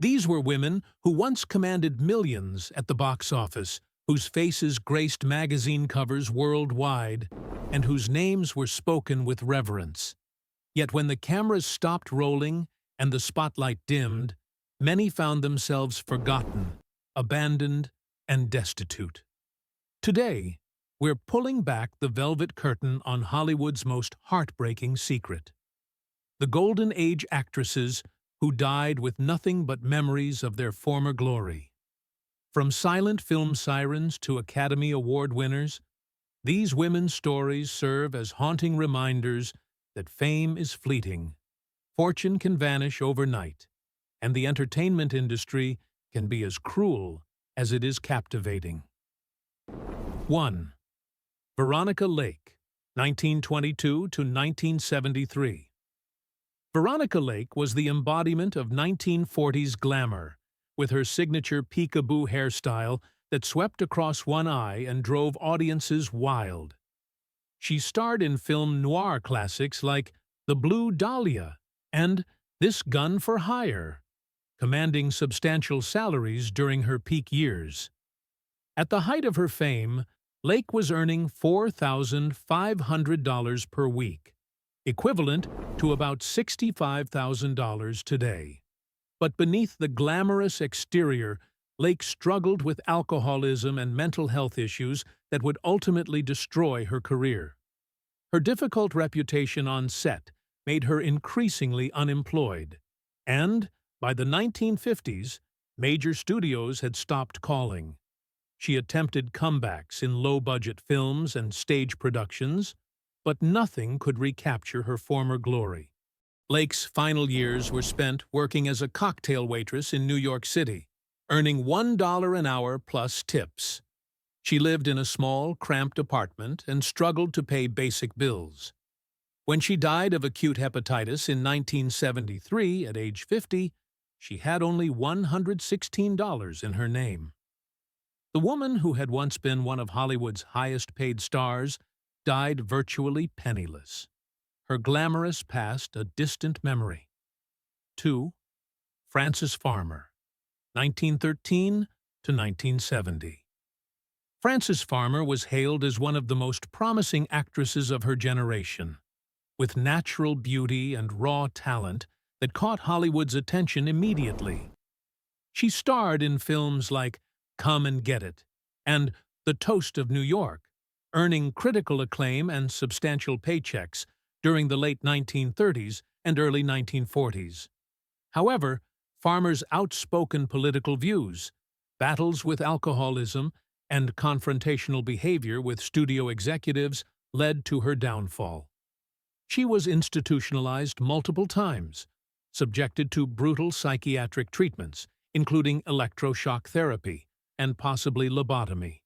These were women who once commanded millions at the box office, whose faces graced magazine covers worldwide, and whose names were spoken with reverence. Yet when the cameras stopped rolling and the spotlight dimmed, many found themselves forgotten, abandoned, and destitute. Today, we're pulling back the velvet curtain on Hollywood's most heartbreaking secret. The Golden Age actresses who died with nothing but memories of their former glory. From silent film sirens to Academy Award winners, these women's stories serve as haunting reminders that fame is fleeting, fortune can vanish overnight, and the entertainment industry can be as cruel as it is captivating. 1. Veronica Lake, 1922 to 1973. Veronica Lake was the embodiment of 1940s glamour, with her signature peekaboo hairstyle that swept across one eye and drove audiences wild. She starred in film noir classics like The Blue Dahlia and This Gun for Hire, commanding substantial salaries during her peak years. At the height of her fame, Lake was earning $4,500 per week, equivalent to about $65,000 today. But beneath the glamorous exterior, Lake struggled with alcoholism and mental health issues that would ultimately destroy her career. Her difficult reputation on set made her increasingly unemployed, and by the 1950s, major studios had stopped calling. She attempted comebacks in low-budget films and stage productions, but nothing could recapture her former glory. Lake's final years were spent working as a cocktail waitress in New York City, earning $1 an hour plus tips. She lived in a small, cramped apartment and struggled to pay basic bills. When she died of acute hepatitis in 1973 at age 50, she had only $116 in her name. The woman who had once been one of Hollywood's highest-paid stars died virtually penniless, her glamorous past a distant memory. 2. Frances Farmer, 1913 to 1970. Frances Farmer was hailed as one of the most promising actresses of her generation, with natural beauty and raw talent that caught Hollywood's attention immediately. She starred in films like Come and Get It and The Toast of New York, earning critical acclaim and substantial paychecks during the late 1930s and early 1940s. However, Farmer's outspoken political views, battles with alcoholism, and confrontational behavior with studio executives led to her downfall. She was institutionalized multiple times, subjected to brutal psychiatric treatments, including electroshock therapy and possibly lobotomy.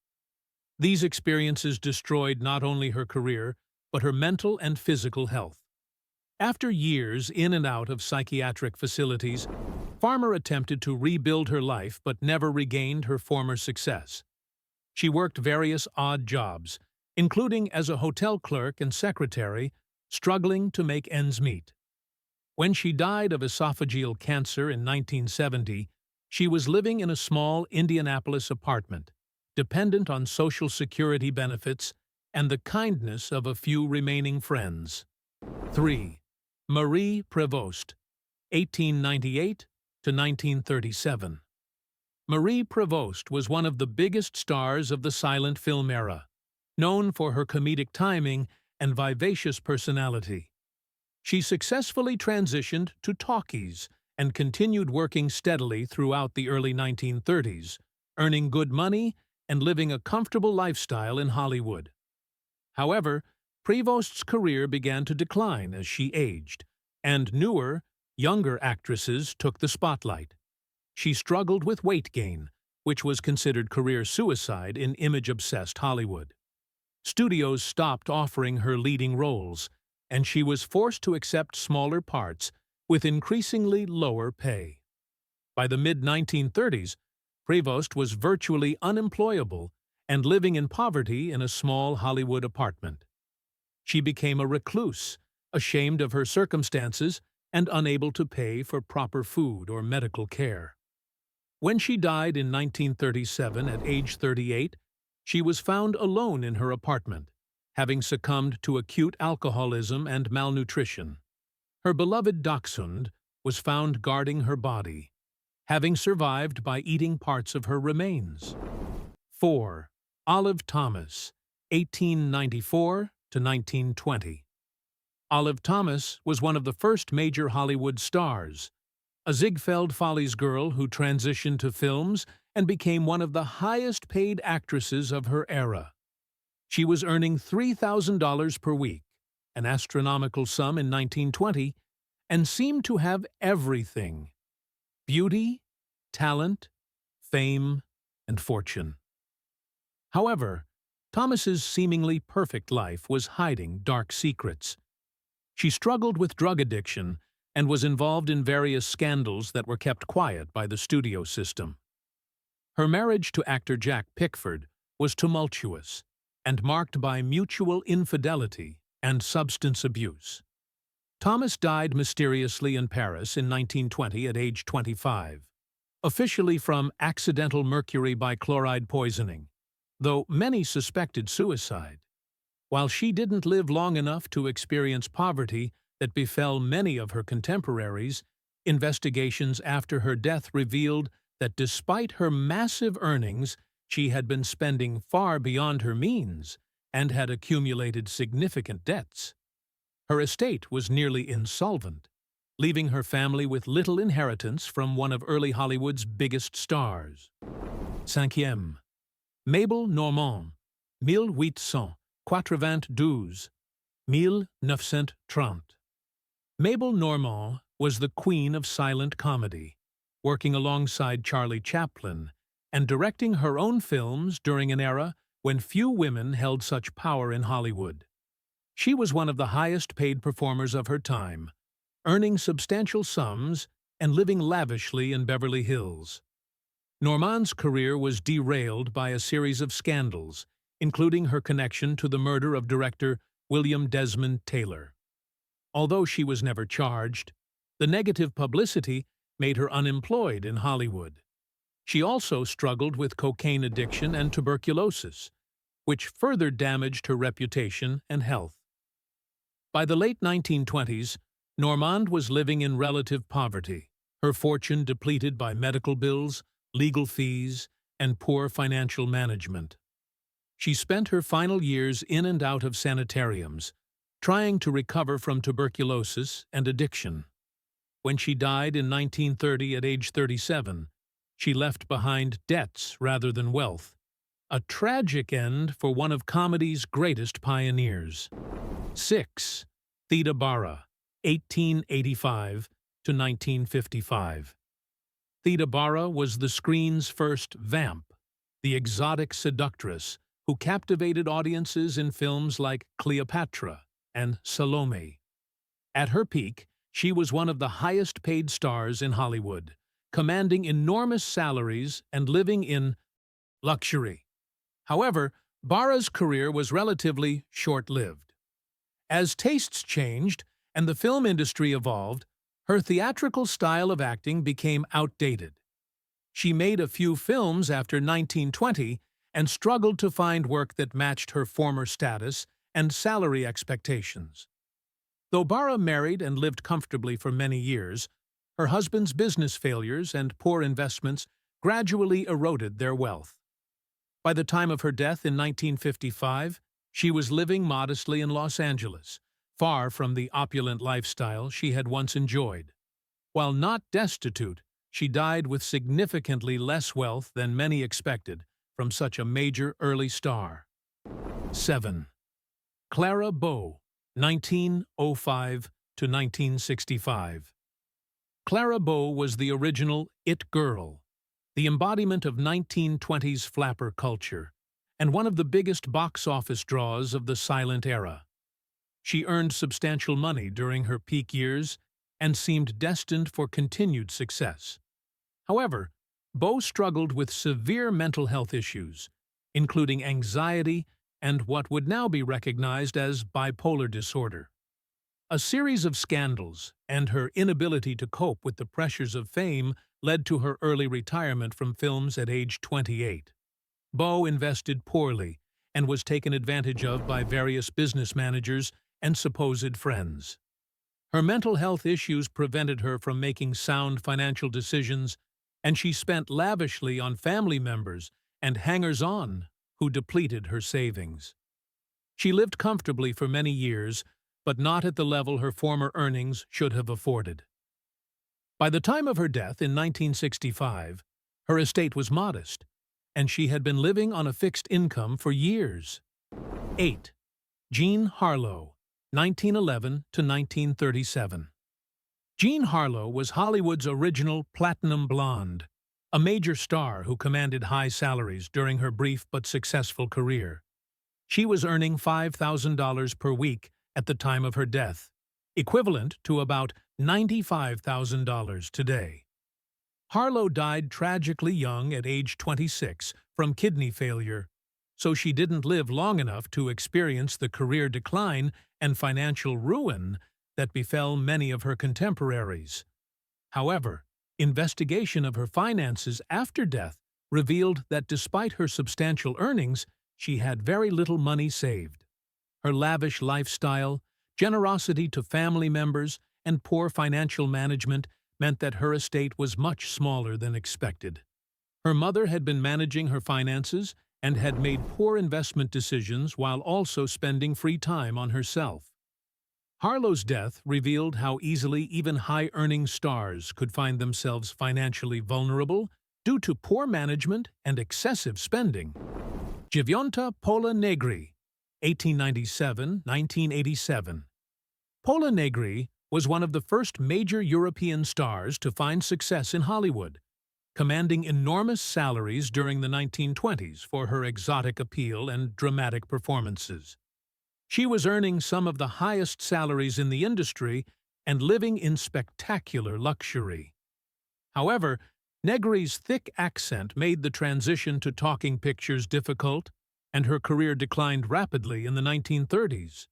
These experiences destroyed not only her career, but her mental and physical health. After years in and out of psychiatric facilities, Farmer attempted to rebuild her life but never regained her former success. She worked various odd jobs, including as a hotel clerk and secretary, struggling to make ends meet. When she died of esophageal cancer in 1970, she was living in a small Indianapolis apartment, dependent on Social Security benefits and the kindness of a few remaining friends. 3. Marie Provost, 1898 to 1937. Marie Provost was one of the biggest stars of the silent film era, known for her comedic timing and vivacious personality. She successfully transitioned to talkies and continued working steadily throughout the early 1930s, earning good money and living a comfortable lifestyle in Hollywood. However, Prevost's career began to decline as she aged, and newer, younger actresses took the spotlight. She struggled with weight gain, which was considered career suicide in image-obsessed Hollywood. Studios stopped offering her leading roles, and she was forced to accept smaller parts with increasingly lower pay. By the mid-1930s, Prevost was virtually unemployable and living in poverty in a small Hollywood apartment. She became a recluse, ashamed of her circumstances and unable to pay for proper food or medical care. When she died in 1937 at age 38, she was found alone in her apartment, having succumbed to acute alcoholism and malnutrition. Her beloved dachshund was found guarding her body, having survived by eating parts of her remains. 4. Olive Thomas, 1894 to 1920. Olive Thomas was one of the first major Hollywood stars, a Ziegfeld Follies girl who transitioned to films and became one of the highest-paid actresses of her era. She was earning $3,000 per week, an astronomical sum in 1920, and seemed to have everything: beauty, talent, fame, and fortune. However, Thomas's seemingly perfect life was hiding dark secrets. She struggled with drug addiction and was involved in various scandals that were kept quiet by the studio system. Her marriage to actor Jack Pickford was tumultuous and marked by mutual infidelity and substance abuse. Thomas died mysteriously in Paris in 1920 at age 25, officially from accidental mercury bichloride poisoning, though many suspected suicide. While she didn't live long enough to experience poverty that befell many of her contemporaries, investigations after her death revealed that despite her massive earnings, she had been spending far beyond her means and had accumulated significant debts. Her estate was nearly insolvent, leaving her family with little inheritance from one of early Hollywood's biggest stars. 5. Mabel Normand, 1892, 1930. Mabel Normand was the queen of silent comedy, working alongside Charlie Chaplin and directing her own films during an era when few women held such power in Hollywood. She was one of the highest-paid performers of her time, earning substantial sums and living lavishly in Beverly Hills. Normand's career was derailed by a series of scandals, including her connection to the murder of director William Desmond Taylor. Although she was never charged, the negative publicity made her unemployed in Hollywood. She also struggled with cocaine addiction and tuberculosis, which further damaged her reputation and health. By the late 1920s, Normand was living in relative poverty, her fortune depleted by medical bills, legal fees, and poor financial management. She spent her final years in and out of sanitariums, trying to recover from tuberculosis and addiction. When she died in 1930 at age 37, she left behind debts rather than wealth, a tragic end for one of comedy's greatest pioneers. 6. Thetabara, 1885 to 1955. Thetabara was the screen's first vamp, the exotic seductress who captivated audiences in films like Cleopatra and Salome. At her peak, she was one of the highest-paid stars in Hollywood, commanding enormous salaries and living in luxury. However, Bara's career was relatively short-lived. As tastes changed and the film industry evolved, her theatrical style of acting became outdated. She made a few films after 1920 and struggled to find work that matched her former status and salary expectations. Though Bara married and lived comfortably for many years, her husband's business failures and poor investments gradually eroded their wealth. By the time of her death in 1955, she was living modestly in Los Angeles, far from the opulent lifestyle she had once enjoyed. While not destitute, she died with significantly less wealth than many expected from such a major early star. 7. Clara Bo, 1905 to 1965. Clara Bo was the original It Girl, the embodiment of 1920s flapper culture, and one of the biggest box office draws of the silent era. She earned substantial money during her peak years and seemed destined for continued success. However, Bo struggled with severe mental health issues, including anxiety and what would now be recognized as bipolar disorder. A series of scandals and her inability to cope with the pressures of fame led to her early retirement from films at age 28. Bo invested poorly and was taken advantage of by various business managers and supposed friends. Her mental health issues prevented her from making sound financial decisions, and she spent lavishly on family members and hangers-on who depleted her savings. She lived comfortably for many years, but not at the level her former earnings should have afforded. By the time of her death in 1965, her estate was modest, and she had been living on a fixed income for years. 8. Jean Harlo, 1911 to 1937. Jean Harlo was Hollywood's original platinum blonde, a major star who commanded high salaries during her brief but successful career. She was earning $5,000 per week at the time of her death, equivalent to about $95,000 today. Harlo died tragically young at age 26 from kidney failure, so she didn't live long enough to experience the career decline and financial ruin that befell many of her contemporaries. However, investigation of her finances after death revealed that despite her substantial earnings, she had very little money saved. Her lavish lifestyle, generosity to family members, and poor financial management meant that her estate was much smaller than expected. Her mother had been managing her finances and had made poor investment decisions while also spending free time on herself. Harlo's death revealed how easily even high-earning stars could find themselves financially vulnerable due to poor management and excessive spending. Jivonta Pola Negri, 1897–1987. Pola Negri was one of the first major European stars to find success in Hollywood, commanding enormous salaries during the 1920s for her exotic appeal and dramatic performances. She was earning some of the highest salaries in the industry and living in spectacular luxury. However, Negri's thick accent made the transition to talking pictures difficult, and her career declined rapidly in the 1930s.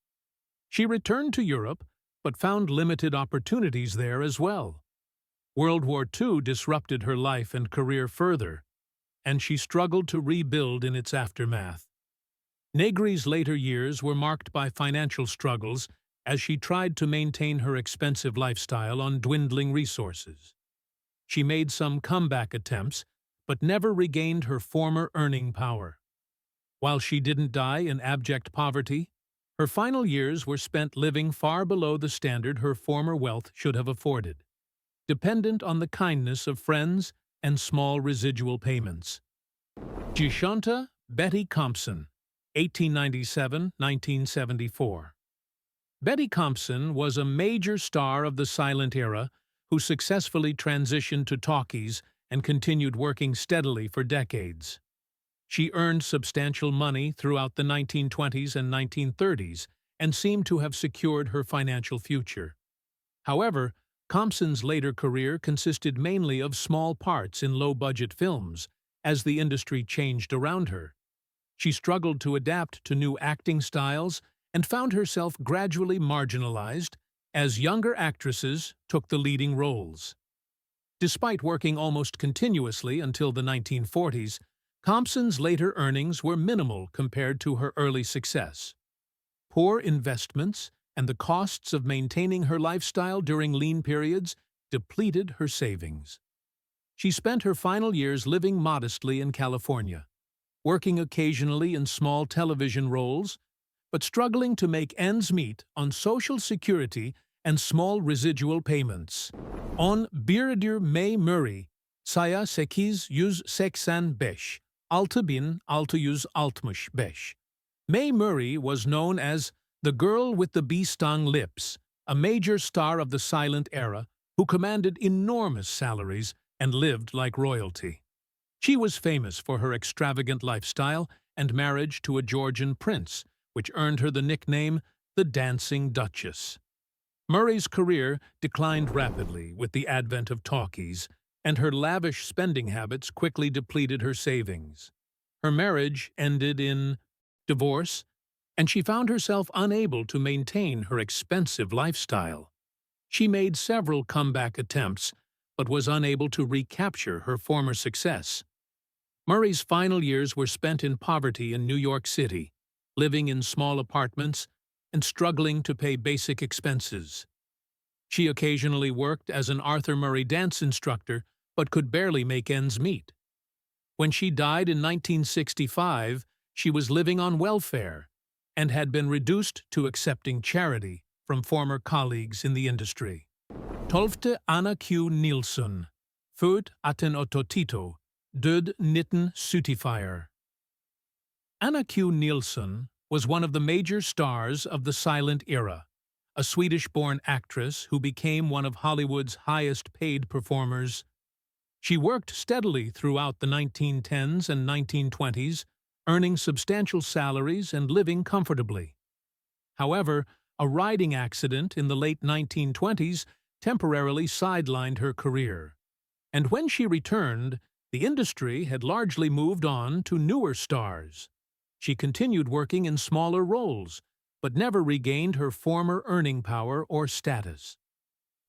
She returned to Europe, but found limited opportunities there as well. World War II disrupted her life and career further, and she struggled to rebuild in its aftermath. Negri's later years were marked by financial struggles as she tried to maintain her expensive lifestyle on dwindling resources. She made some comeback attempts, but never regained her former earning power. While she didn't die in abject poverty, her final years were spent living far below the standard her former wealth should have afforded, dependent on the kindness of friends and small residual payments. Jivonta Betty Compson, 1897–1974. Betty Compson was a major star of the silent era who successfully transitioned to talkies and continued working steadily for decades. She earned substantial money throughout the 1920s and 1930s and seemed to have secured her financial future. However, Compson's later career consisted mainly of small parts in low-budget films as the industry changed around her. She struggled to adapt to new acting styles and found herself gradually marginalized as younger actresses took the leading roles. Despite working almost continuously until the 1940s, Compson's later earnings were minimal compared to her early success. Poor investments and the costs of maintaining her lifestyle during lean periods depleted her savings. She spent her final years living modestly in California, working occasionally in small television roles, but struggling to make ends meet on Social Security and small residual payments. On Beir May Murray, saya 885, altı bin altı yüz altmış beş. May Murray was known as the girl with the bee-stung lips, a major star of the silent era who commanded enormous salaries and lived like royalty. She was famous for her extravagant lifestyle and marriage to a Georgian prince, which earned her the nickname the Dancing Duchess. Murray's career declined rapidly with the advent of talkies, and her lavish spending habits quickly depleted her savings. Her marriage ended in divorce, and she found herself unable to maintain her expensive lifestyle. She made several comeback attempts, but was unable to recapture her former success. Murray's final years were spent in poverty in New York City, living in small apartments and struggling to pay basic expenses. She occasionally worked as an Arthur Murray dance instructor, but could barely make ends meet. When she died in 1965, she was living on welfare and had been reduced to accepting charity from former colleagues in the industry. 12. Anna Q. Nielsen, Född 1882, död 1974. Anna Q. Nielsen was one of the major stars of the silent era, a Swedish-born actress who became one of Hollywood's highest-paid performers. She worked steadily throughout the 1910s and 1920s, earning substantial salaries and living comfortably. However, a riding accident in the late 1920s temporarily sidelined her career, and when she returned, the industry had largely moved on to newer stars. She continued working in smaller roles, but never regained her former earning power or status.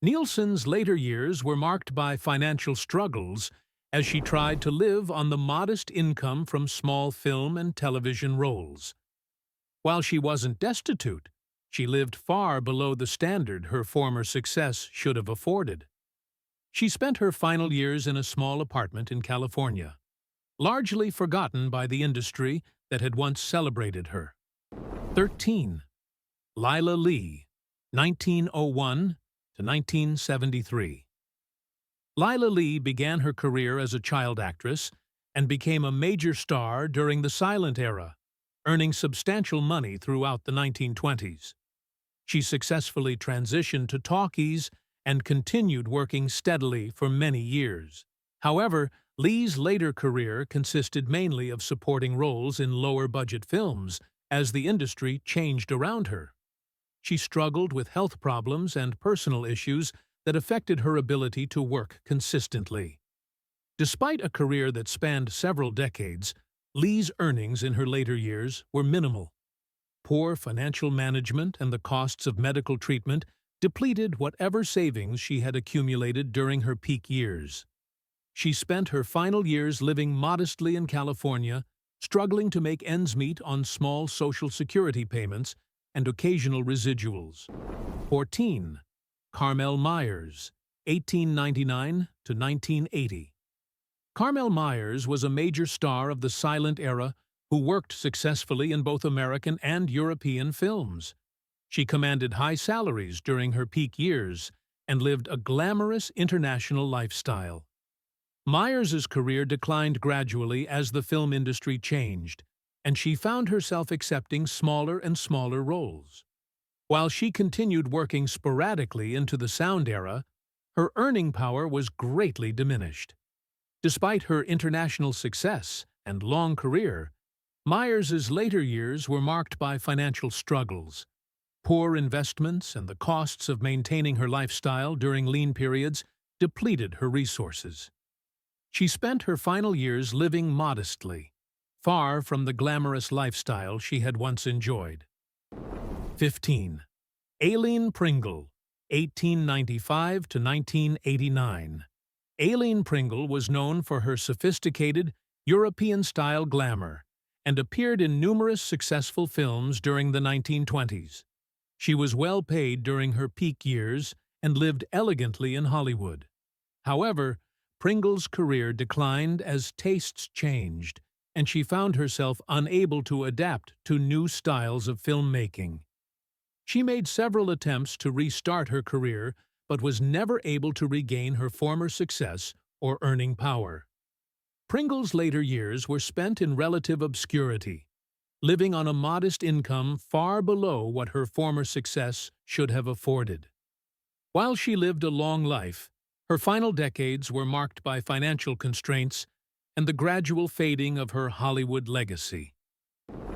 Nielsen's later years were marked by financial struggles as she tried to live on the modest income from small film and television roles. While she wasn't destitute, she lived far below the standard her former success should have afforded. She spent her final years in a small apartment in California, largely forgotten by the industry that had once celebrated her. 13. Laya Lee, 1901 to 1973. Laya Lee began her career as a child actress and became a major star during the silent era, earning substantial money throughout the 1920s. She successfully transitioned to talkies and continued working steadily for many years. However, Lee's later career consisted mainly of supporting roles in lower-budget films as the industry changed around her. She struggled with health problems and personal issues that affected her ability to work consistently. Despite a career that spanned several decades, Lee's earnings in her later years were minimal. Poor financial management and the costs of medical treatment depleted whatever savings she had accumulated during her peak years. She spent her final years living modestly in California, struggling to make ends meet on small Social Security payments and occasional residuals. 14. Carmel Meyers, 1899 to 1980. Carmel Meyers was a major star of the silent era who worked successfully in both American and European films. She commanded high salaries during her peak years and lived a glamorous international lifestyle. Myers's career declined gradually as the film industry changed, and she found herself accepting smaller and smaller roles. While she continued working sporadically into the sound era, her earning power was greatly diminished. Despite her international success and long career, Myers's later years were marked by financial struggles. Poor investments and the costs of maintaining her lifestyle during lean periods depleted her resources. She spent her final years living modestly, far from the glamorous lifestyle she had once enjoyed. 15. Ailen Pringle, 1895 to 1989. Ailen Pringle was known for her sophisticated, European-style glamour and appeared in numerous successful films during the 1920s. She was well paid during her peak years and lived elegantly in Hollywood. However, Pringle's career declined as tastes changed, and she found herself unable to adapt to new styles of filmmaking. She made several attempts to restart her career, but was never able to regain her former success or earning power. Pringle's later years were spent in relative obscurity, living on a modest income far below what her former success should have afforded. While she lived a long life, her final decades were marked by financial constraints and the gradual fading of her Hollywood legacy.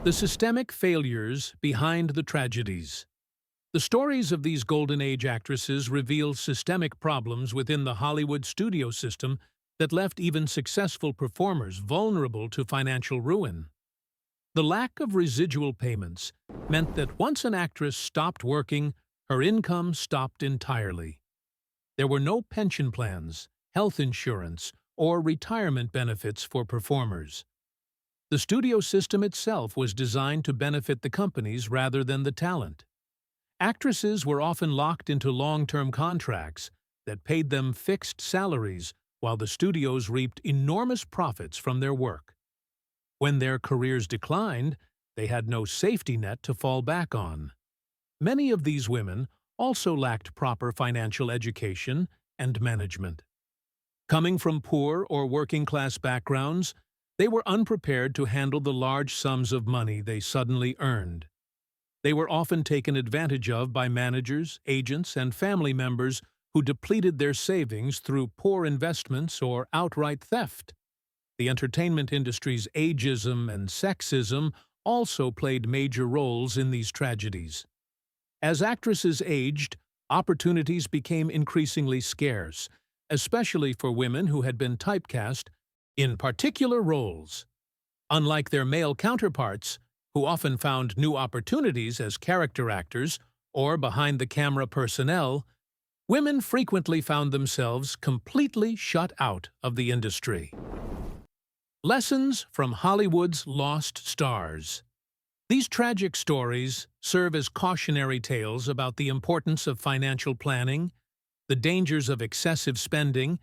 The systemic failures behind the tragedies. The stories of these Golden Age actresses reveal systemic problems within the Hollywood studio system that left even successful performers vulnerable to financial ruin. The lack of residual payments meant that once an actress stopped working, her income stopped entirely. There were no pension plans, health insurance, or retirement benefits for performers. The studio system itself was designed to benefit the companies rather than the talent. Actresses were often locked into long-term contracts that paid them fixed salaries while the studios reaped enormous profits from their work. When their careers declined, they had no safety net to fall back on. Many of these women also lacked proper financial education and management. Coming from poor or working-class backgrounds, they were unprepared to handle the large sums of money they suddenly earned. They were often taken advantage of by managers, agents, and family members who depleted their savings through poor investments or outright theft. The entertainment industry's ageism and sexism also played major roles in these tragedies. As actresses aged, opportunities became increasingly scarce, especially for women who had been typecast in particular roles. Unlike their male counterparts, who often found new opportunities as character actors or behind-the-camera personnel, women frequently found themselves completely shut out of the industry. Lessons from Hollywood's lost stars. These tragic stories serve as cautionary tales about the importance of financial planning, the dangers of excessive spending,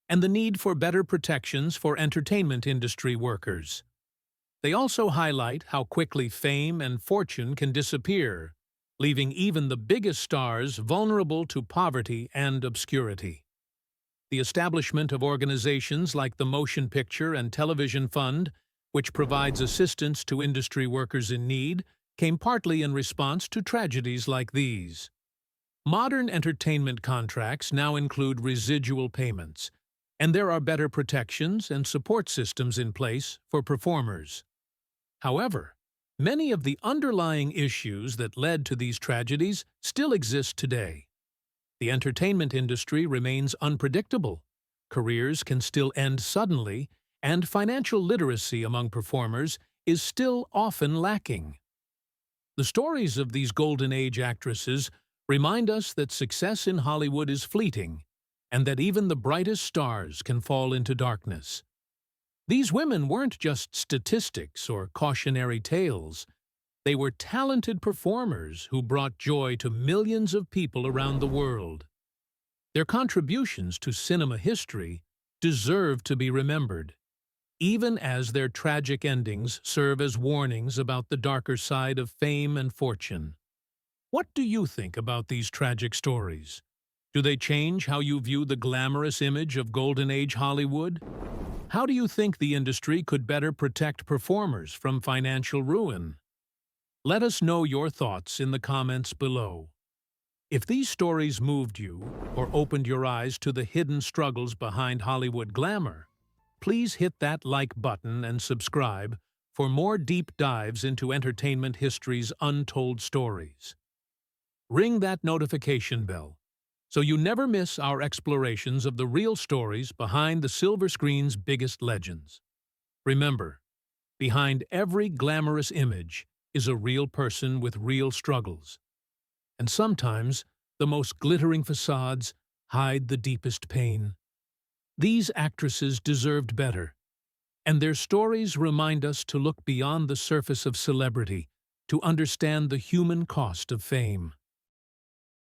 and the need for better protections for entertainment industry workers. They also highlight how quickly fame and fortune can disappear, leaving even the biggest stars vulnerable to poverty and obscurity. The establishment of organizations like the Motion Picture and Television Fund, which provides assistance to industry workers in need, came partly in response to tragedies like these. Modern entertainment contracts now include residual payments, and there are better protections and support systems in place for performers. However, many of the underlying issues that led to these tragedies still exist today. The entertainment industry remains unpredictable, careers can still end suddenly, and financial literacy among performers is still often lacking. The stories of these Golden Age actresses remind us that success in Hollywood is fleeting, and that even the brightest stars can fall into darkness. These women weren't just statistics or cautionary tales. They were talented performers who brought joy to millions of people around the world. Their contributions to cinema history deserve to be remembered, even as their tragic endings serve as warnings about the darker side of fame and fortune. What do you think about these tragic stories? Do they change how you view the glamorous image of Golden Age Hollywood? How do you think the industry could better protect performers from financial ruin? Let us know your thoughts in the comments below. If these stories moved you or opened your eyes to the hidden struggles behind Hollywood glamour, please hit that like button and subscribe for more deep dives into entertainment history's untold stories. Ring that notification bell so you never miss our explorations of the real stories behind the silver screen's biggest legends. Remember, behind every glamorous image is a real person with real struggles. And sometimes, the most glittering facades hide the deepest pain. These actresses deserved better, and their stories remind us to look beyond the surface of celebrity to understand the human cost of fame.